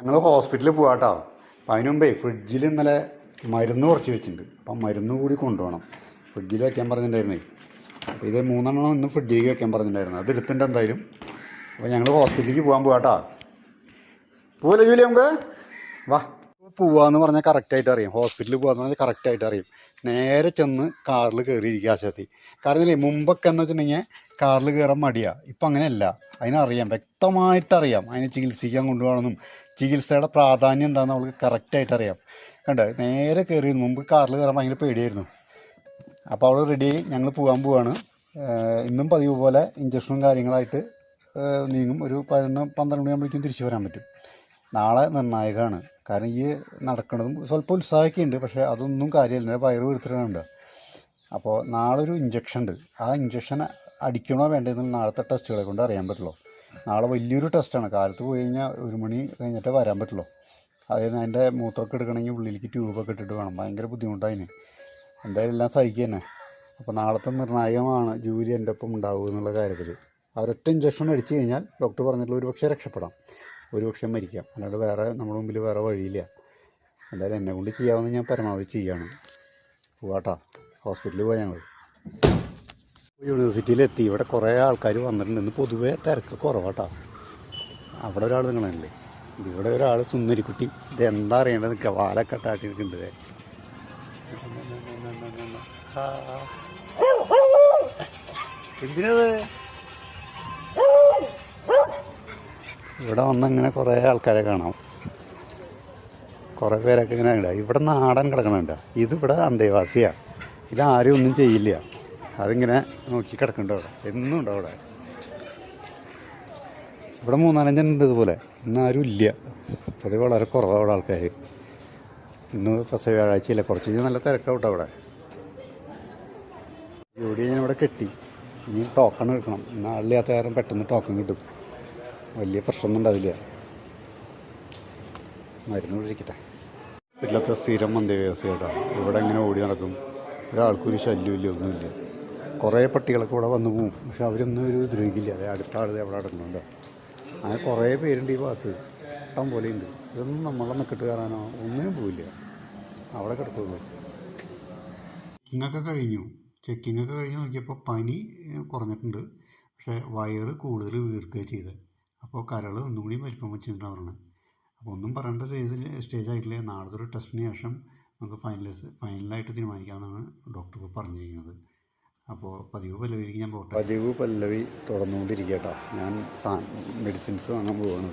നിങ്ങൾ ഹോസ്പിറ്റലിൽ പോകാട്ടോ. അപ്പം അതിന് മുമ്പേ ഫ്രിഡ്ജിൽ ഇന്നലെ മരുന്ന് കുറച്ച് വെച്ചിട്ടുണ്ട്. അപ്പം മരുന്ന് കൂടി കൊണ്ടുപോകണം. ഫ്രിഡ്ജിൽ വെക്കാൻ പറഞ്ഞിട്ടുണ്ടായിരുന്നേ. അപ്പോൾ ഇത് 3 എണ്ണം ഇന്ന് ഫ്രിഡ്ജിലേക്ക് വെക്കാൻ പറഞ്ഞിട്ടുണ്ടായിരുന്നു. അത് എടുത്തിട്ടുണ്ട് എന്തായാലും. അപ്പോൾ ഞങ്ങൾ ഹോസ്പിറ്റലിലേക്ക് പോകാൻ പോകാട്ടോ. പോവല്ലേ ജൂലി? നമുക്ക് വാ. പോവാന്ന് പറഞ്ഞാൽ കറക്റ്റായിട്ട് അറിയാം. ഹോസ്പിറ്റലിൽ പോകാന്ന് പറഞ്ഞാൽ കറക്റ്റായിട്ട് അറിയാം. നേരെ ചെന്ന് കാറിൽ കയറിയിരിക്കുക ആശുപത്രി. കാരണം ഇല്ലേ, മുമ്പൊക്കെ എന്ന് വെച്ചിട്ടുണ്ടെങ്കിൽ കാറിൽ കയറാൻ മടിയാണ്. ഇപ്പം അങ്ങനെയല്ല. അതിനറിയാം, വ്യക്തമായിട്ടറിയാം. അതിനെ ചികിത്സിക്കാൻ കൊണ്ടുപോകണമെന്നും ചികിത്സയുടെ പ്രാധാന്യം എന്താണെന്ന് അവൾക്ക് കറക്റ്റായിട്ട് അറിയാം. കണ്ടോ, നേരെ കയറിയിരുന്നു. മുമ്പ് കാറിൽ കയറാൻ ഭയങ്കര പേടിയായിരുന്നു. അപ്പോൾ അവൾ റെഡിയായി. ഞങ്ങൾ പോകാൻ പോവാണ്. ഇന്നും പതിവ് പോലെ ഇഞ്ചക്ഷനും കാര്യങ്ങളായിട്ട് നീങ്ങും. ഒരു 11-12 മണിയാകുമ്പോഴേക്കും തിരിച്ചു വരാൻ പറ്റും. നാളെ നിർണായകമാണ്. കാരണം ഈ നടക്കുന്നതും സ്വല്പം ഉത്സാഹമൊക്കെയുണ്ട്. പക്ഷേ അതൊന്നും കാര്യമില്ല. വയറ് വീർത്തിട്ടുണ്ട്. അപ്പോൾ നാളെ ഒരു ഇഞ്ചക്ഷൻ ഉണ്ട്. ആ ഇഞ്ചക്ഷൻ അടിക്കണോ വേണ്ടതെന്ന് നാളത്തെ ടെസ്റ്റുകളെ കൊണ്ട് അറിയാൻ പറ്റുള്ളൂ. നാളെ വലിയൊരു ടെസ്റ്റാണ്. കാലത്ത് പോയി കഴിഞ്ഞാൽ 1 മണി കഴിഞ്ഞിട്ടേ വരാൻ പറ്റുള്ളൂ. അതിൻ്റെ മൂത്രമൊക്കെ എടുക്കണമെങ്കിൽ ഉള്ളിലേക്ക് ട്യൂബൊക്കെ ഇട്ടിട്ട് വേണം. ഭയങ്കര ബുദ്ധിമുട്ടായിന്. എന്തായാലും എല്ലാം സഹിക്കുക തന്നെ. അപ്പോൾ നാളത്തെ നിർണായകമാണ് ജൂലി എൻ്റെ ഒപ്പം ഉണ്ടാവുക എന്നുള്ള കാര്യത്തിൽ. ഒരൊറ്റ ഇഞ്ചക്ഷൻ അടിച്ചു കഴിഞ്ഞാൽ ഡോക്ടർ പറഞ്ഞിട്ടുള്ള ഒരുപക്ഷെ രക്ഷപ്പെടാം, ഒരുപക്ഷെ മരിക്കാം. അല്ലാണ്ട് വേറെ നമ്മുടെ മുമ്പിൽ വേറെ വഴിയില്ല. എന്തായാലും എന്നെ കൊണ്ട് ചെയ്യാവുന്ന ഞാൻ പരമാവധി ചെയ്യാണ്. പോവാട്ടാ. ഹോസ്പിറ്റലിൽ പോയാൽ ഞങ്ങൾ യൂണിവേഴ്സിറ്റിയിലെത്തി. ഇവിടെ കുറേ ആൾക്കാർ വന്നിട്ടുണ്ട്. ഇന്ന് പൊതുവേ തിരക്ക് കുറവാട്ടാ. അവിടെ ഒരാൾ നിങ്ങളല്ലേ, ഇവിടെ ഒരാൾ സുന്ദരിക്കുട്ടി. ഇത് എന്താ അറിയേണ്ടത്? നിൽക്കുക വാലൊക്കെ ഇട്ടാട്ടിരിക്കുന്നുണ്ട്. എന്തിനത്? ഇവിടെ വന്നിങ്ങനെ കുറേ ആൾക്കാരെ കാണാം. കുറേ പേരൊക്കെ ഇങ്ങനെ ഉണ്ട്. ഇവിടെ നാടൻ കിടക്കണുണ്ട്. ഇതിവിടെ അന്തേവാസിയാണ്. ഇതാരും ഒന്നും ചെയ്യില്ല. അതിങ്ങനെ നോക്കി കിടക്കുന്നുണ്ട്. അവിടെ എന്നും ഉണ്ട്. അവിടെ 3-4 ഉണ്ട് ഇതുപോലെ. ഇന്നാരും ഇല്ല. അത് വളരെ കുറവാണ് അവിടെ ആൾക്കാർ. ഇന്ന് പ്രസവ വ്യാഴാഴ്ചയില്ല. കുറച്ച് കഴിഞ്ഞാൽ നല്ല തിരക്കാവട്ടെ അവിടെ. ജോലി ഞാൻ ഇവിടെ കെട്ടി. ഇനി ടോക്കൺ എടുക്കണം. നാളില്ലാത്ത കാരണം പെട്ടെന്ന് ടോക്കൺ കിട്ടും. വലിയ പ്രശ്നമൊന്നും ഉണ്ടാവില്ല. മരുന്ന് പിടിക്കട്ടെ. വീട്ടിലത്തെ സ്ഥിരം അന്തേവാസി കേട്ടോ. ഇവിടെ ഇങ്ങനെ ഓടി നടക്കും. ഒരാൾക്കൊരു ശല്യമില്ല, ഒന്നുമില്ല. കുറേ പട്ടികളൊക്കെ ഇവിടെ വന്നു പോവും. പക്ഷെ അവരൊന്നും ഒരു ദ്രോഹിക്കില്ല. അതെ, അടുത്ത ആൾ അവിടെ കിടക്കുന്നുണ്ട്. അങ്ങനെ കുറേ പേരുണ്ട് ഈ ഭാഗത്ത്. ഇഷ്ടം പോലെ ഉണ്ട്. ഇതൊന്നും നമ്മളെ മെക്കിട്ട് കയറാനോ ഒന്നിനും പോവില്ല. അവിടെ കിടക്കുള്ളൂ. ചെക്കിങ്ങൊക്കെ കഴിഞ്ഞ് നോക്കിയപ്പോൾ പനി കുറഞ്ഞിട്ടുണ്ട്. പക്ഷേ വയറ് കൂടുതൽ വീർക്കുകയാണ് ചെയ്തത്. അപ്പോൾ കരൾ ഒന്നും കൂടി വലിപ്പം വെച്ചിട്ടുണ്ടാണ് പറഞ്ഞത്. അപ്പോൾ ഒന്നും പറയേണ്ട സ്റ്റേജ് ആയിട്ടില്ല. നാളത്തെ ഒരു ടെസ്റ്റിന് ശേഷം നമുക്ക് ഫൈനലായിട്ട് തീരുമാനിക്കാമെന്നാണ് ഡോക്ടർ പറഞ്ഞിരിക്കുന്നത്. അപ്പോൾ പതിവ് പല്ലവിയിലേക്ക് ഞാൻ പോട്ടെ. പതിവ് പല്ലവി തുടർന്നുകൊണ്ടിരിക്കട്ടോ. ഞാൻ മെഡിസിൻസ് വാങ്ങാൻ പോവുകയാണ്.